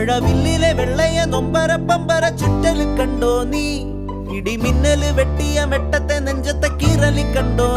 മഴവില്ലിലെ വെള്ളയ നൊമ്പര പമ്പര ചുറ്റല് കണ്ടോ നീ? ഇടിമിന്നല് വെട്ടിയ വെട്ടത്തെ നെഞ്ചത്തെ കീറലി കണ്ടോ